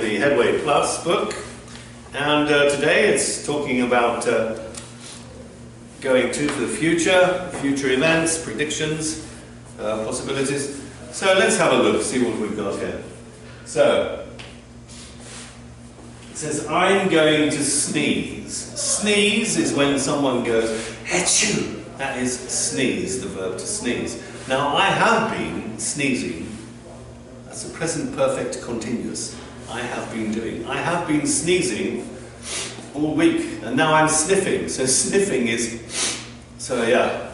the Headway Plus book, and today it's talking about going to for the future events, predictions, possibilities. So let's have a look, see what we've got here. So, it says, I'm going to sneeze. Sneeze is when someone goes, achoo! That is sneeze, the verb to sneeze. Now, I have been sneezing. That's a present perfect continuous. I have been sneezing all week, and now I'm sniffing. So sniffing is, so yeah.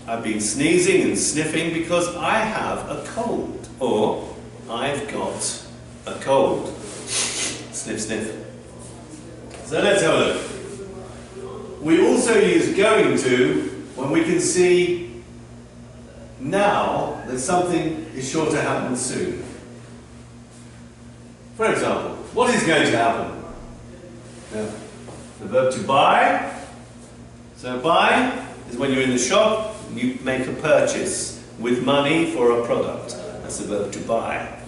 I've been sneezing and sniffing because I have a cold, or I've got a cold. Sniff, sniff. So let's have a look. We also use going to when we can see now that something is sure to happen soon. For example, what is going to happen? The verb to buy. So buy is when you're in the shop and you make a purchase with money for a product. That's the verb to buy.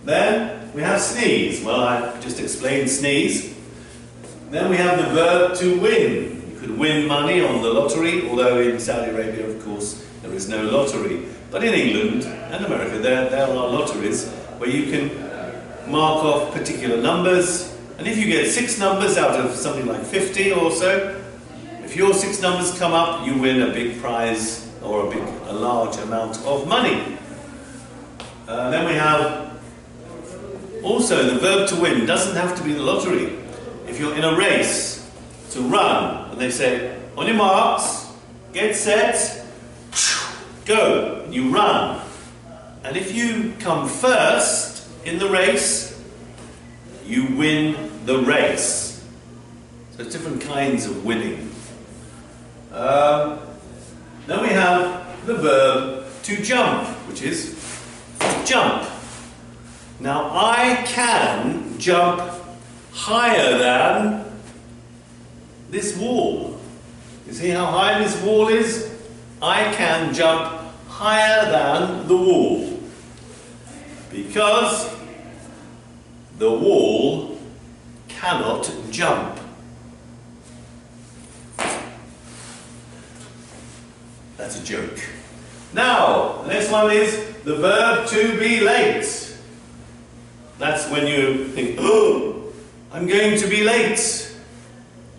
Then we have sneeze. Well, I just explained sneeze. Then we have the verb to win. You could win money on the lottery, although in Saudi Arabia, of course, there is no lottery. But in England and America, there are lotteries where you can mark off particular numbers. And if you get 6 numbers out of something like 50 or so, if your 6 numbers come up, you win a big prize or a large amount of money. Then we have also the verb to win. Doesn't have to be the lottery. If you're in a race to run, and they say, on your marks, get set, go, and you run. And if you come first in the race, you win the race. So different kinds of winning. Then we have the verb to jump, which is to jump. Now I can jump higher than this wall. You see how high this wall is? I can jump higher than the wall because the wall cannot jump. That's a joke. Now, the next one is the verb to be late. That's when you think, oh, I'm going to be late.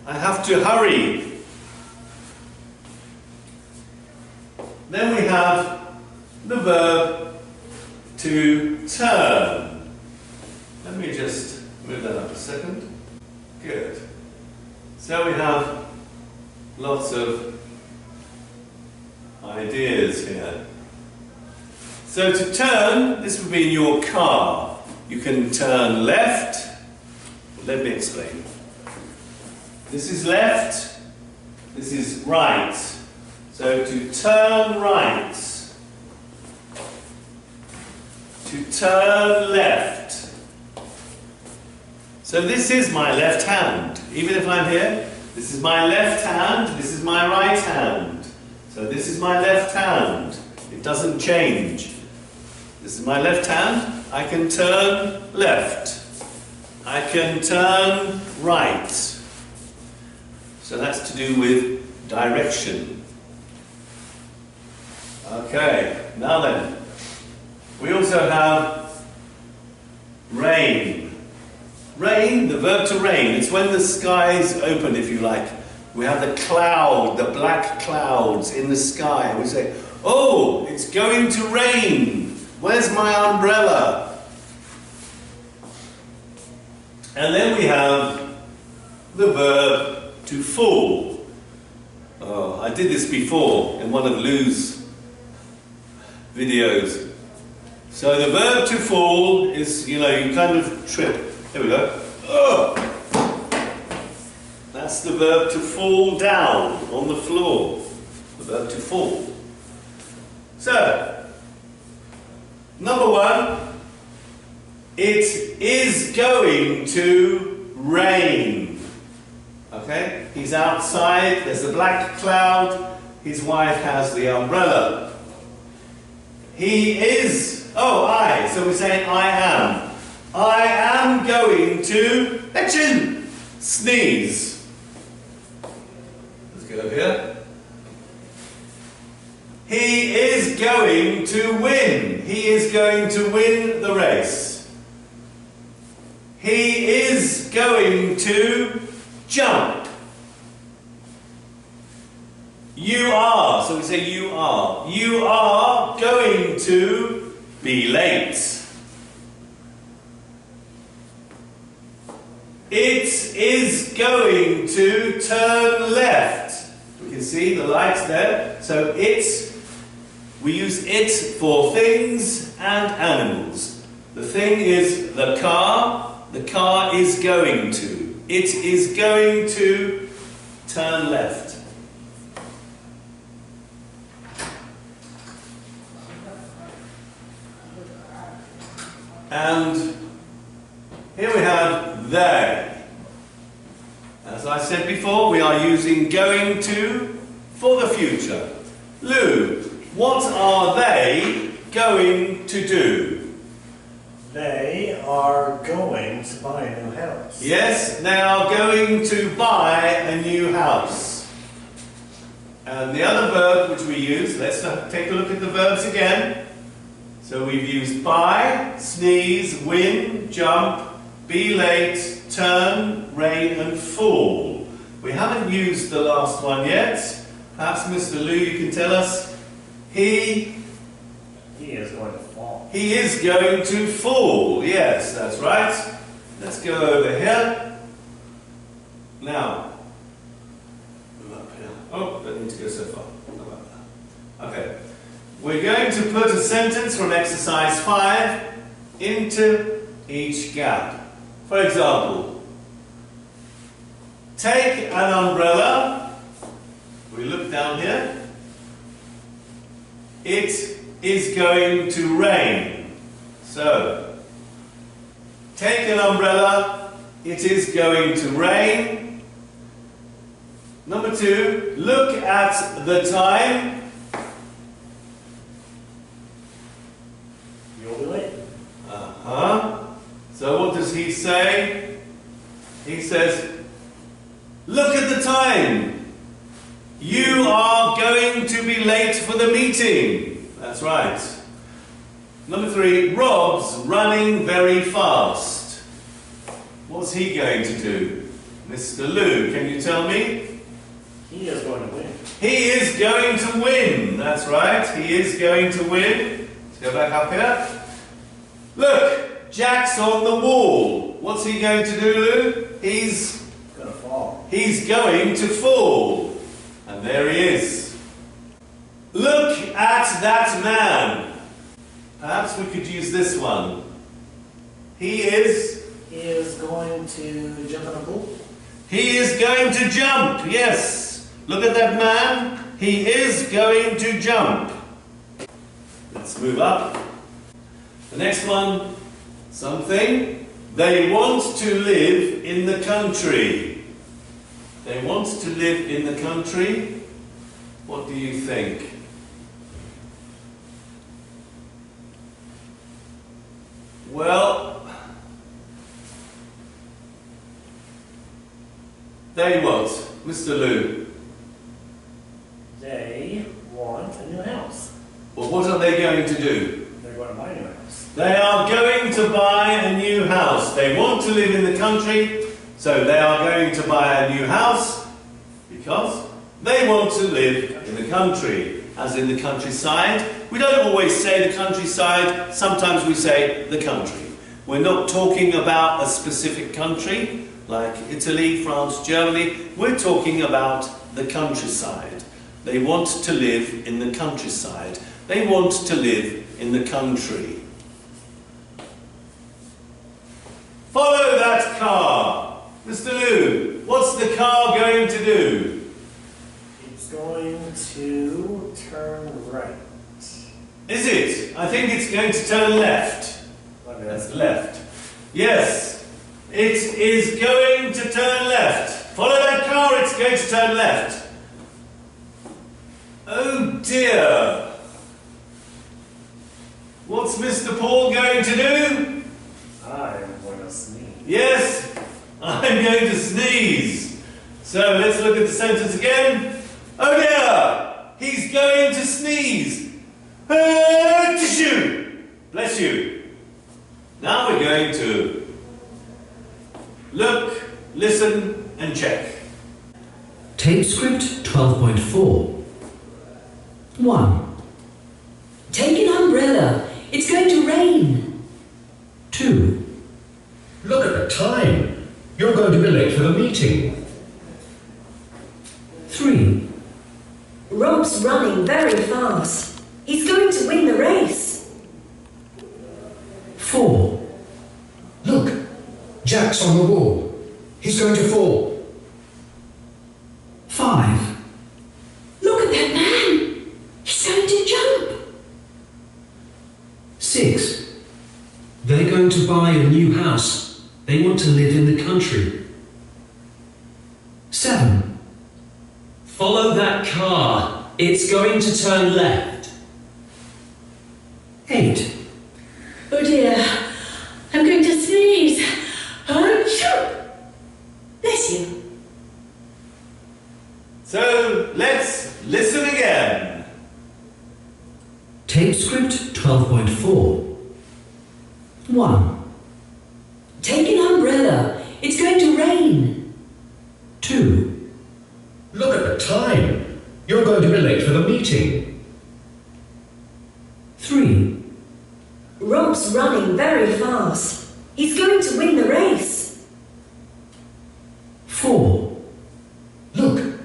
I have to hurry. Then we have the verb to turn. Let me just move that up a second. Good. So we have lots of ideas here. So to turn, this would be in your car. You can turn left. Let me explain. This is left. This is right. So to turn right. To turn left. So this is my left hand. Even if I'm here, this is my left hand, this is my right hand. So this is my left hand. It doesn't change. This is my left hand. I can turn left. I can turn right. So that's to do with direction. Okay, now then. We also have rain. Rain, the verb to rain, it's when the skies open, if you like. We have the cloud, the black clouds in the sky, and we say, oh, it's going to rain. Where's my umbrella? And then we have the verb to fall. Oh, I did this before in one of Lou's videos. So the verb to fall is, you kind of trip. Here we go. Oh! That's the verb to fall down on the floor. The verb to fall. So, number 1, it is going to rain. Okay? He's outside, there's a black cloud, his wife has the umbrella. He is, so we're saying I am. I am going to achoo, sneeze. Let's go over here. He is going to win. He is going to win the race. He is going to jump. You are, so we say you are. You are going to be late. It is going to turn left. We can see the lights there. So we use it for things and animals. The thing is the car. The car is going to. It is going to turn left. And here we have they. As I said before, we are using going to for the future. Lou, what are they going to do? They are going to buy a new house. Yes, they are going to buy a new house. And the other verb which we use, let's take a look at the verbs again. So we've used buy, sneeze, win, jump, be late, turn, rain and fall. We haven't used the last one yet. Perhaps Mr. Lou, you can tell us. He is going to fall. He is going to fall. Yes, that's right. Let's go over here. Now, move up here. Oh, don't need to go so far. How about that? Okay. We're going to put a sentence from exercise 5 into each gap. For example, take an umbrella. We look down here. It is going to rain. So, take an umbrella. It is going to rain. Number 2, look at the time. So what does he say? He says, look at the time. You are going to be late for the meeting. That's right. Number 3, Rob's running very fast. What's he going to do? Mr. Lou, can you tell me? He is going to win. He is going to win. That's right. He is going to win. Let's go back up here. Look, Jack's on the wall. What's he going to do, Lou? He's going to fall. He's going to fall. And there he is. Look at that man. Perhaps we could use this one. He is going to jump in a pool. He is going to jump, yes. Look at that man. He is going to jump. Let's move up. The next one, something. They want to live in the country. They want to live in the country. What do you think? Well, they what? Mr. Lou? They want a new house. Well, what are they going to do? They're going to buy a new house. They are going to buy a new house. They want to live in the country, so they are going to buy a new house because they want to live in the country, as in the countryside. We don't always say the countryside, sometimes we say the country. We're not talking about a specific country, like Italy, France, Germany. We're talking about the countryside. They want to live in the countryside. They want to live in the country. Follow that car. Mr. Lou, what's the car going to do? It's going to turn right. Is it? I think it's going to turn left. That's left. Yes, it is going to turn left. Follow that car, it's going to turn left. Oh dear. What's Mr. Paul going to do? I'm going to sneeze. Yes, I'm going to sneeze. So let's look at the sentence again. Oh dear, he's going to sneeze. Tissue. Bless you. Now we're going to look, listen and check. Tape script 12.4. 1, Take an umbrella. It's going to rain. 2, Look at the time. You're going to be late for the meeting. 3, Rob's running very fast. He's going to win the race. 4, Look, Jack's on the wall. He's going to fall. 5, Look at that man. He's going to jump. 6, they're going to buy a new house. They want to live in the country. 7, Follow that car. It's going to turn left. 8, Oh dear. I'm going to sneeze. Achoo! Bless you. So let's listen again. tape script 12.4. 1, Take an umbrella. It's going to rain. 2, Look at the time. You're going to be late for the meeting. 3, Rob's running very fast. He's going to win the race. 4, Look,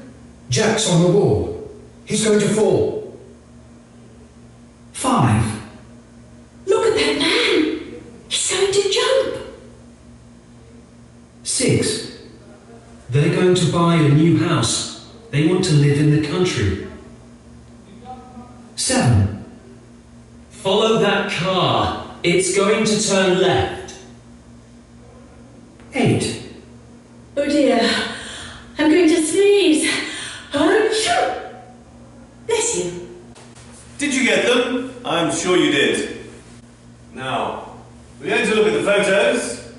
Jack's on the wall. He's going to fall. 5, Look at that man. He's going to jump. 6, they're going to buy a new house. They want to live in the country. 7, Follow that car. It's going to turn left. 8, Oh dear. I'm going to sneeze. Achoo! Bless you. Did you get them? I'm sure you did. Now, we're going to look at the photos.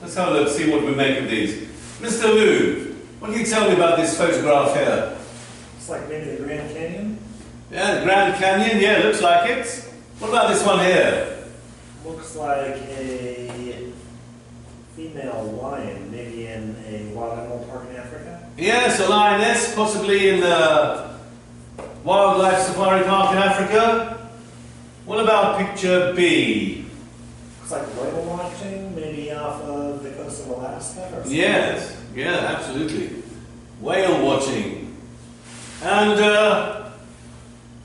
Let's have a look, see what we make of these. Mr. Liu, what can you tell me about this photograph here? It's like maybe the Grand Canyon. Yeah, the Grand Canyon, yeah, looks like it. What about this one here? Looks like a female lion, maybe in a wild animal park in Africa. Yes, a lioness, possibly in the wildlife safari park in Africa. What about picture B? Looks like whale watching, maybe off of the coast of Alaska or something. Yes, yeah, absolutely. Whale watching. And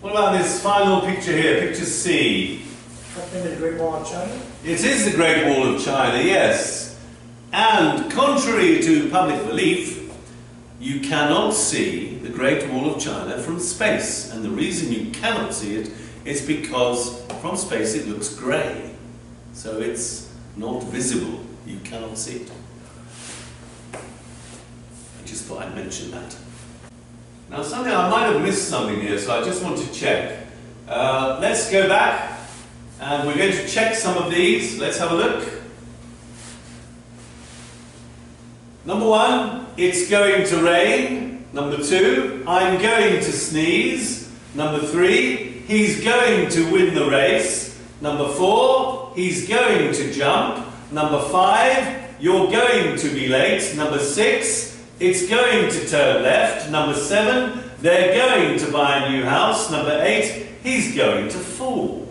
what about this final picture here, picture C? Like maybe the Great Wall of China. It is the Great Wall of China, yes. And contrary to public belief, you cannot see the Great Wall of China from space. And the reason you cannot see it is because from space it looks grey. So it's not visible. You cannot see it. I just thought I'd mention that. Now something, I might have missed something here, so I just want to check. Let's go back and we're going to check some of these. Let's have a look. Number 1, it's going to rain. Number 2, I'm going to sneeze. Number 3, he's going to win the race. Number 4, he's going to jump. Number 5, you're going to be late. Number 6, it's going to turn left. Number 7, they're going to buy a new house. Number 8, he's going to fall.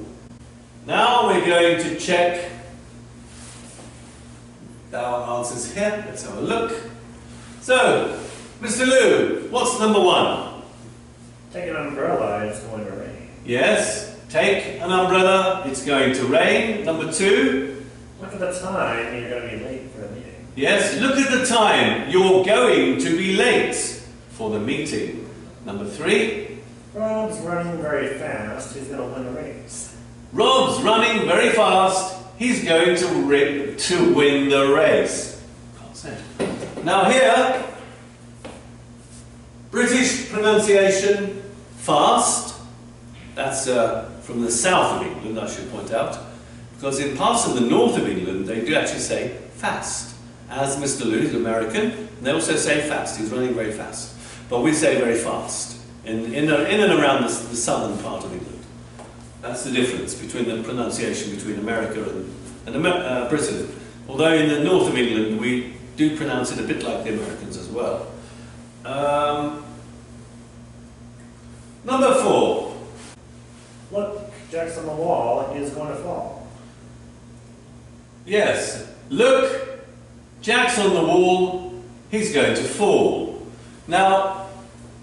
Now we're going to check our answers here. Let's have a look. So, Mr. Liu, what's number 1? Take an umbrella, it's going to rain. Yes, take an umbrella, it's going to rain. Number 2, Look at the time, you're going to be late for the meeting. yes, look at the time, you're going to be late for the meeting. Number 3, Rob's running very fast, he's going to win the race. Rob's running very fast, he's going to win the race. Can't say it. Now here, British pronunciation, fast. That's from the south of England, I should point out. Because in parts of the north of England, they do actually say fast. As Mr. Lou is American, they also say fast. He's running very fast. But we say very fast in and around the southern part of England. That's the difference between the pronunciation between America and Britain. Although in the north of England, we do pronounce it a bit like the Americans as well. Number 4. Look, Jack's on the wall, he is going to fall. Yes. Look, Jack's on the wall, he's going to fall. Now,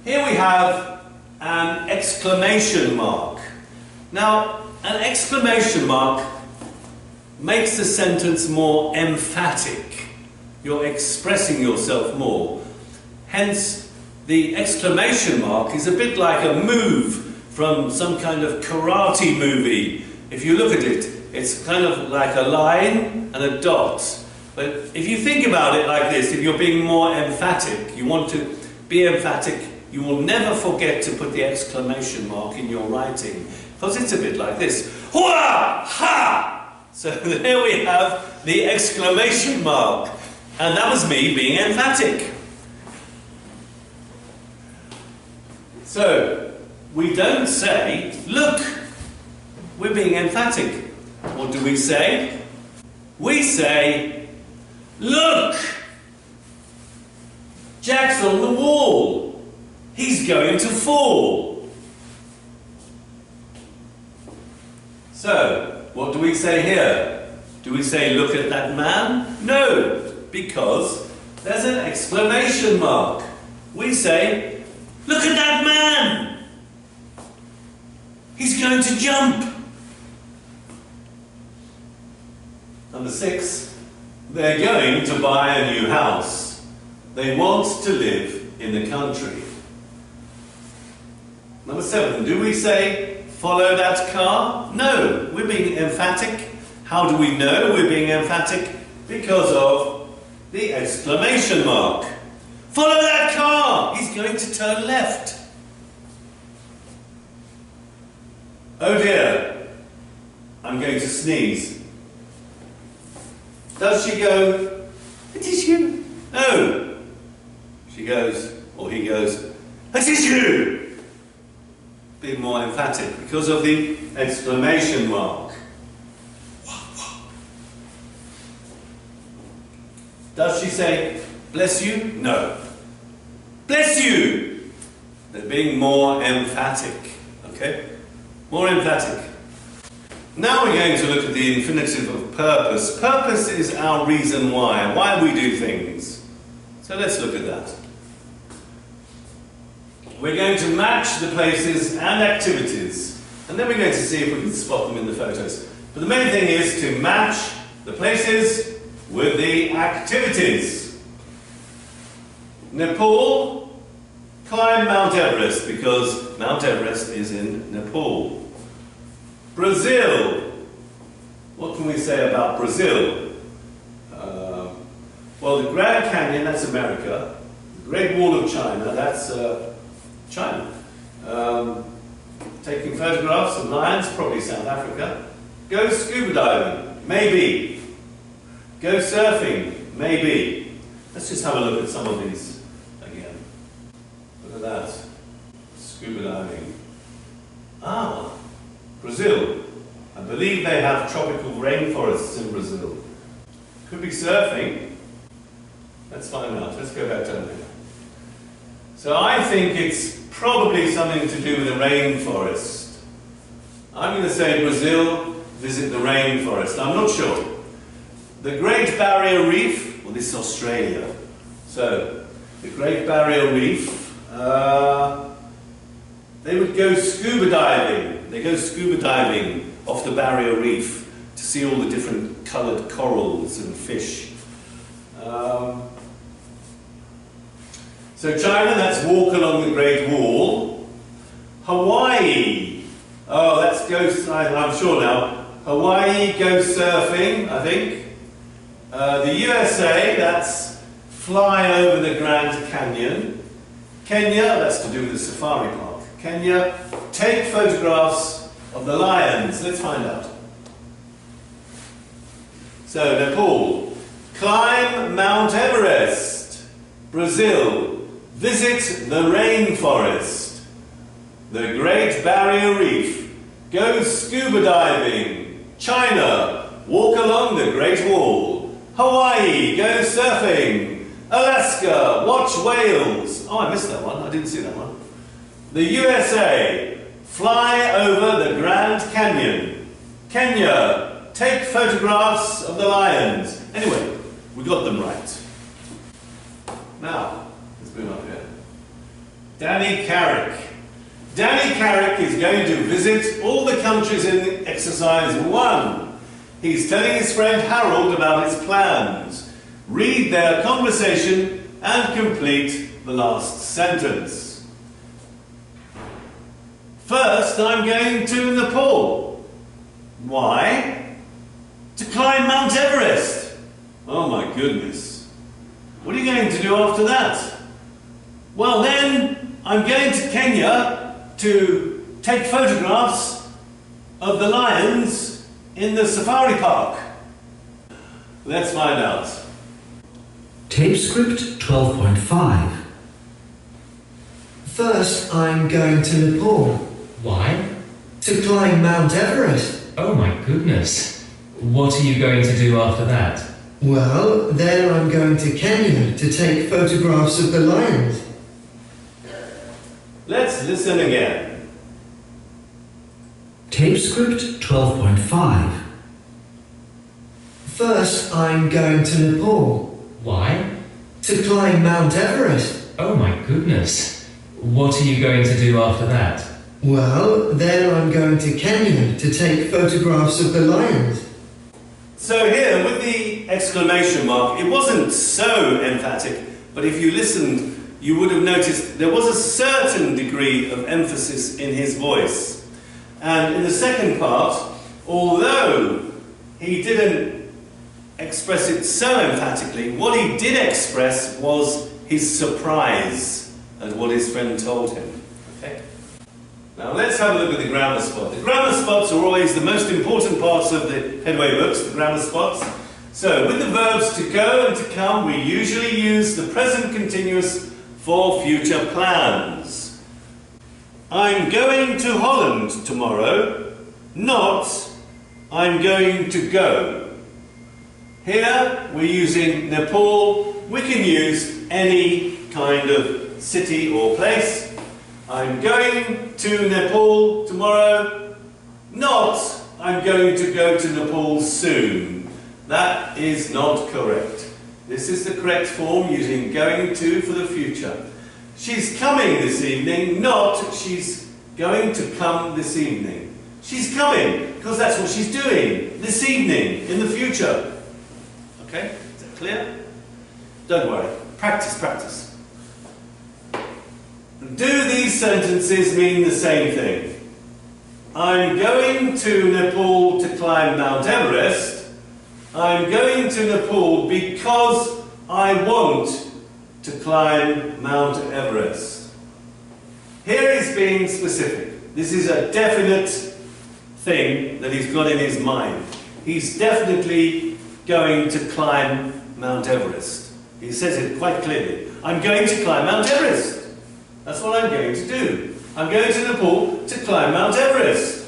here we have an exclamation mark. Now, an exclamation mark makes the sentence more emphatic. You're expressing yourself more. Hence, the exclamation mark is a bit like a move from some kind of karate movie. If you look at it, it's kind of like a line and a dot. But if you think about it like this, if you're being more emphatic, you want to be emphatic, you will never forget to put the exclamation mark in your writing. Because it's a bit like this. Hua! Ha! So there we have the exclamation mark. And that was me being emphatic. So, we don't say, look, we're being emphatic. What do we say? We say, look, Jack's on the wall. He's going to fall. So, what do we say here? Do we say, look at that man? No, because there's an exclamation mark. We say, look at that man! He's going to jump. Number 6, they're going to buy a new house. They want to live in the country. Number 7, do we say, follow that car? No, we're being emphatic. How do we know we're being emphatic? Because of the exclamation mark. Follow that car! He's going to turn left. Oh dear, I'm going to sneeze. Does she go, it is you? No. She goes, or he goes, it is you! Being more emphatic because of the exclamation mark. Does she say, bless you? No. Bless you! They're being more emphatic. Okay? More emphatic. Now we're going to look at the infinitive of purpose. Purpose is our reason why we do things. So let's look at that. We're going to match the places and activities. And then we're going to see if we can spot them in the photos. But the main thing is to match the places with the activities. Nepal, climb Mount Everest, because Mount Everest is in Nepal. Brazil, what can we say about Brazil? Well, the Grand Canyon, that's America. The Great Wall of China, that's China. Taking photographs of lions, probably South Africa. Go scuba diving, maybe. Go surfing, maybe. Let's just have a look at some of these again. Look at that. Scuba diving. Ah, Brazil. I believe they have tropical rainforests in Brazil. Could be surfing. Let's find out. Let's go back down here. So I think it's probably something to do with the rainforest. I'm going to say Brazil, visit the rainforest. I'm not sure. The Great Barrier Reef, well, this is Australia. So, the Great Barrier Reef, they would go scuba diving. They go scuba diving off the barrier reef to see all the different coloured corals and fish. So China, that's walk along the Great Wall. Hawaii, oh, that's go, I'm sure now. Hawaii, go surfing, I think. The USA, that's fly over the Grand Canyon. Kenya, that's to do with the safari park. Kenya, take photographs of the lions. Let's find out. So, Nepal. Climb Mount Everest. Brazil. Visit the rainforest. The Great Barrier Reef. Go scuba diving. China. Walk along the Great Wall. Hawaii. Go surfing. Alaska. Watch whales. Oh, I missed that one. I didn't see that one. The USA. Fly over the Grand Canyon. Kenya. Take photographs of the lions. Anyway, we got them right. Now, let's move up here. Danny Carrick. Danny Carrick is going to visit all the countries in exercise 1. He's telling his friend Harold about his plans. Read their conversation and complete the last sentence. First, I'm going to Nepal. Why? To climb Mount Everest. Oh my goodness. What are you going to do after that? Well then, I'm going to Kenya to take photographs of the lions in the safari park. Let's find out. Tape script 12.5. First, I'm going to Nepal Why? to climb Mount Everest. Oh my goodness. What are you going to do after that? Well, then I'm going to Kenya to take photographs of the lions. Let's listen again. Tape script 12.5. First, I'm going to Nepal Why? to climb Mount Everest. Oh my goodness. What are you going to do after that? Well, then I'm going to Kenya to take photographs of the lions. So here, with the exclamation mark, it wasn't so emphatic, but if you listened, you would have noticed there was a certain degree of emphasis in his voice. And in the second part, although he didn't express it so emphatically, what he did express was his surprise at what his friend told him. Okay? Now let's have a look at the grammar spot. The grammar spots are always the most important parts of the Headway books, the grammar spots. So with the verbs to go and to come, we usually use the present continuous for future plans. I'm going to Holland tomorrow, not I'm going to go. Here we're using Nepal. We can use any kind of city or place. I'm going to Nepal tomorrow, not I'm going to go to Nepal soon. That is not correct. This is the correct form using going to for the future. She's coming this evening, not she's going to come this evening. She's coming because that's what she's doing this evening in the future. Okay? Is that clear? Don't worry. Practice, practice. Do these sentences mean the same thing? I'm going to Nepal to climb Mount Everest. I'm going to Nepal because I want to climb Mount Everest. Here he's being specific. This is a definite thing that he's got in his mind. He's definitely going to climb Mount Everest. He says it quite clearly. I'm going to climb Mount Everest. That's what I'm going to do. I'm going to Nepal to climb Mount Everest.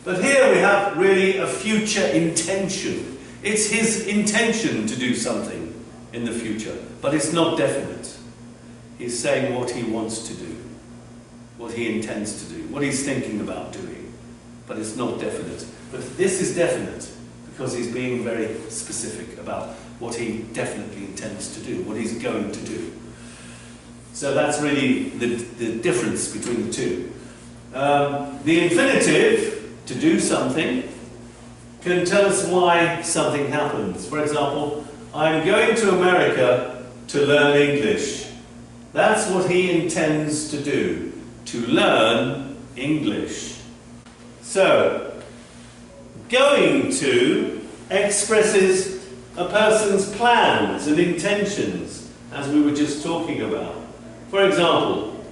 But here we have really a future intention. It's his intention to do something in the future, but it's not definite. He's saying what he wants to do, what he intends to do, what he's thinking about doing, but it's not definite. But this is definite because he's being very specific about what he definitely intends to do, what he's going to do. So that's really the difference between the two. The infinitive, to do something, can tell us why something happens. For example, I'm going to America to learn English. That's what he intends to do, to learn English. So, going to expresses a person's plans and intentions, as we were just talking about. For example,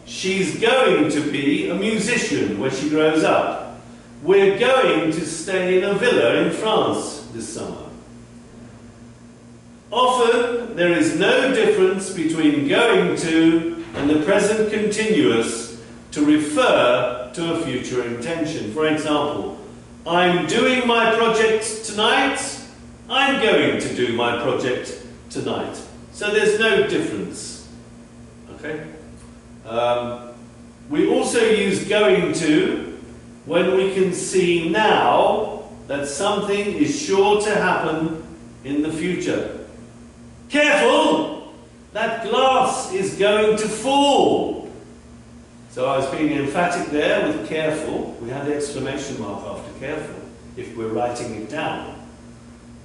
she's going to be a musician when she grows up. We're going to stay in a villa in France this summer. Often there is no difference between going to and the present continuous to refer to a future intention. For example, I'm doing my project tonight. I'm going to do my project tonight. So there's no difference. Okay? We also use going to when we can see now that something is sure to happen in the future. Careful! That glass is going to fall. So I was being emphatic there with careful. We had the exclamation mark after careful if we're writing it down.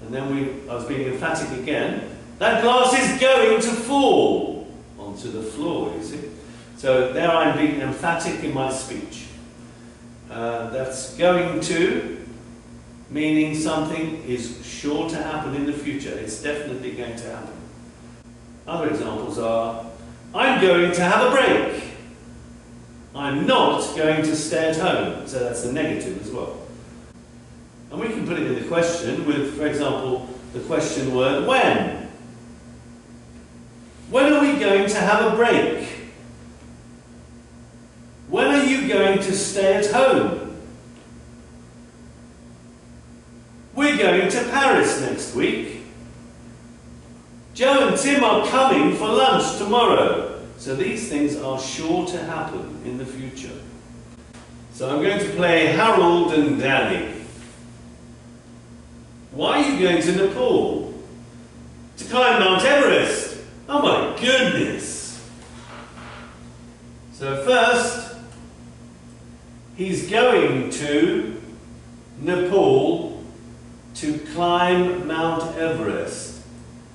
And then I was being emphatic again. That glass is going to fall onto the floor, you see. So there I'm being emphatic in my speech. That's going to, meaning something is sure to happen in the future. It's definitely going to happen. Other examples are, I'm going to have a break. I'm not going to stay at home. So that's the negative as well. And we can put it in the question with, for example, the question word when. When are we going to have a break? When are you going to stay at home? We're going to Paris next week. Joe and Tim are coming for lunch tomorrow. So these things are sure to happen in the future. So I'm going to play Harold and Danny. Why are you going to Nepal? To climb Mount Everest. Oh my goodness. So first, he's going to Nepal to climb Mount Everest.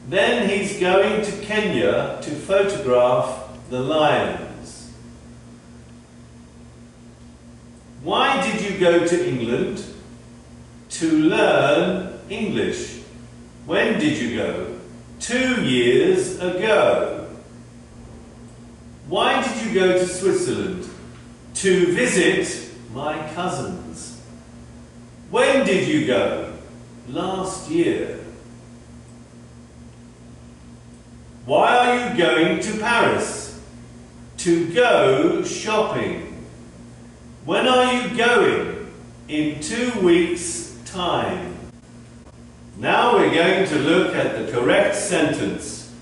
Then he's going to Kenya to photograph the lions. Why did you go to England? To learn English. When did you go? 2 years ago. Why did you go to Switzerland? To visit my cousins. When did you go? Last year. Why are you going to Paris? To go shopping. When are you going? In 2 weeks' time. Now we're going to look at the correct sentence.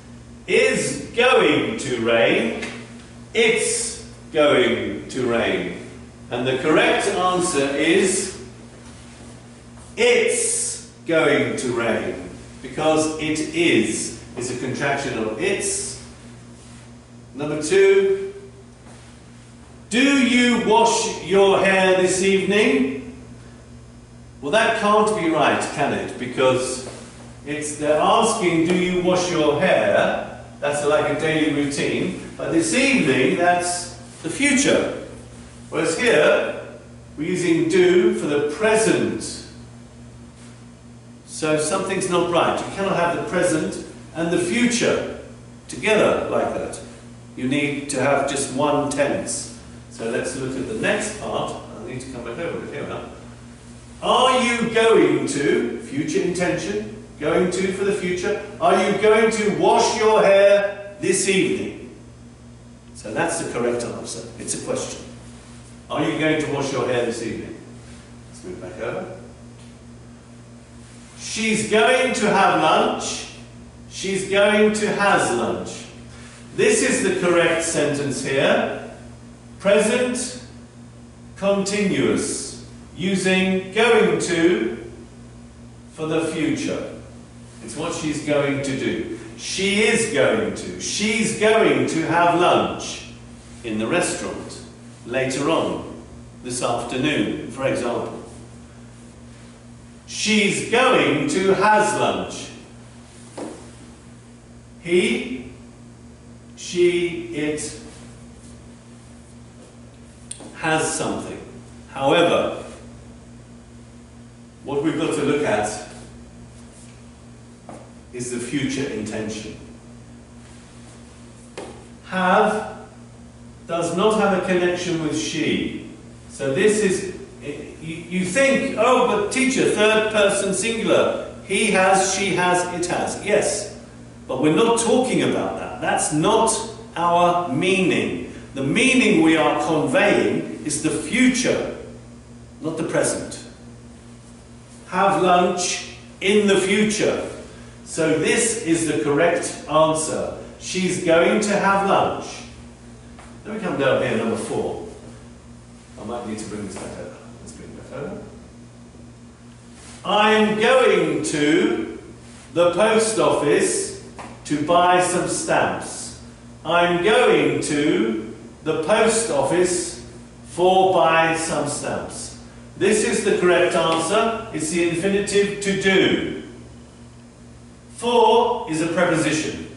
Is going to rain? It's going to rain. And the correct answer is it's going to rain. Because it is a contraction of it's. Number 2. Do you wash your hair this evening? Well, that can't be right, can it? Because they're asking, do you wash your hair? That's like a daily routine. But this evening, that's the future. Whereas here, we're using do for the present. So something's not right. You cannot have the present and the future together like that. You need to have just one tense. So let's look at the next part. I need to come back over it. Here we are. Are you going to, future intention, going to for the future, are you going to wash your hair this evening? So that's the correct answer. It's a question. Are you going to wash your hair this evening? Let's move back over. She's going to have lunch. She's going to has lunch. This is the correct sentence here. Present continuous. Using going to for the future. It's what she's going to do. She is going to. She's going to have lunch in the restaurant later on this afternoon, for example. She's going to has lunch. He, she, it has something. However, what we've got to look at is the future intention. Have does not have a connection with she. So this is, you think, oh, but teacher, third person singular. He has, she has, it has. Yes, But we're not talking about that. That's not our meaning. The meaning we are conveying is the future, not the present. Have lunch in the future. So this is the correct answer. She's going to have lunch. Let me come down here, number 4. I might need to bring this back over. Let's bring it back over. I'm going to the post office to buy some stamps. I'm going to the post office for buy some stamps. This is the correct answer. It's the infinitive to do. For is a preposition.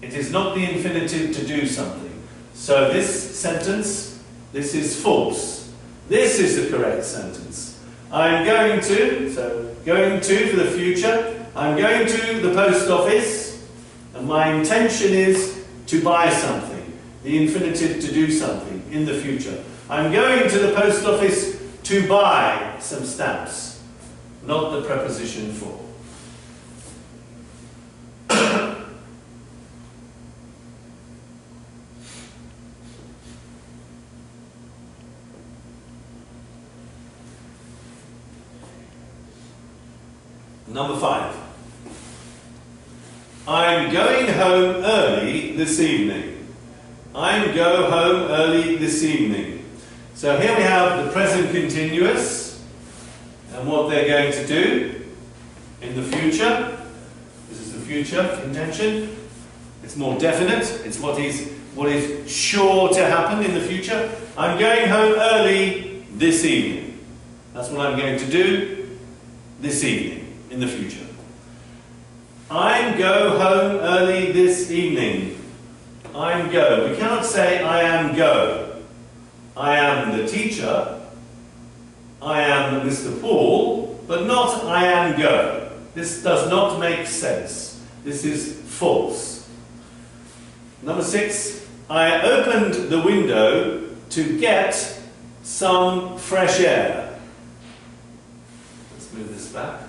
It is not the infinitive to do something. So this sentence, this is false. This is the correct sentence. I'm going to, so going to for the future, I'm going to the post office and my intention is to buy something. The infinitive to do something in the future. I'm going to the post office to buy some stamps, not the preposition for. Number 5. I'm going home early this evening. I'm go home early this evening. So here we have the present continuous and what they're going to do in the future. This is the future intention. It's more definite. It's what is sure to happen in the future. I'm going home early this evening. That's what I'm going to do this evening. In the future. I'm go home early this evening. I'm go. We cannot say I am go. I am the teacher. I am Mr. Paul, but not I am go. This does not make sense. This is false. Number 6. I opened the window to get some fresh air. Let's move this back.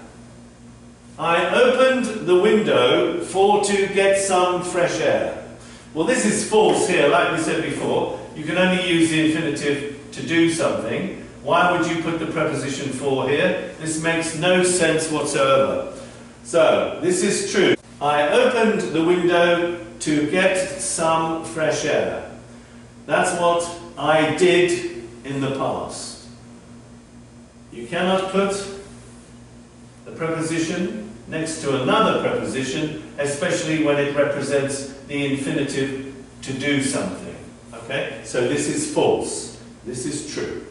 I opened the window to get some fresh air. Well, this is false here, like we said before. You can only use the infinitive to do something. Why would you put the preposition for here? This makes no sense whatsoever. So, this is true. I opened the window to get some fresh air. That's what I did in the past. You cannot put the preposition next to another preposition, especially when it represents the infinitive to do something. Okay? So this is false. This is true.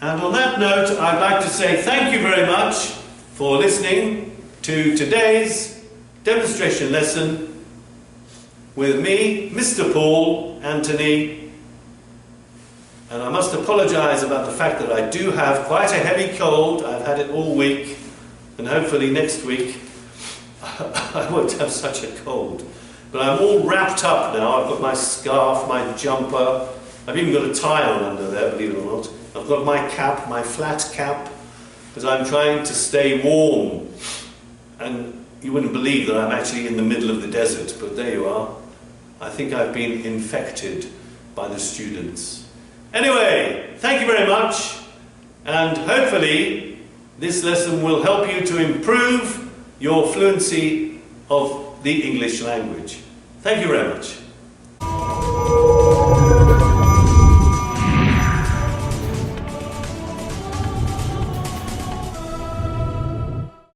And on that note, I'd like to say thank you very much for listening to today's demonstration lesson with me, Mr. Paul Anthony. And I must apologise about the fact that I do have quite a heavy cold. I've had it all week. And hopefully next week I won't have such a cold. But I'm all wrapped up now. I've got my scarf, my jumper. I've even got a tie on under there, believe it or not. I've got my cap, my flat cap, because I'm trying to stay warm. And you wouldn't believe that I'm actually in the middle of the desert, but there you are. I think I've been infected by the students. Anyway, thank you very much, and hopefully this lesson will help you to improve your fluency of the English language. Thank you very much.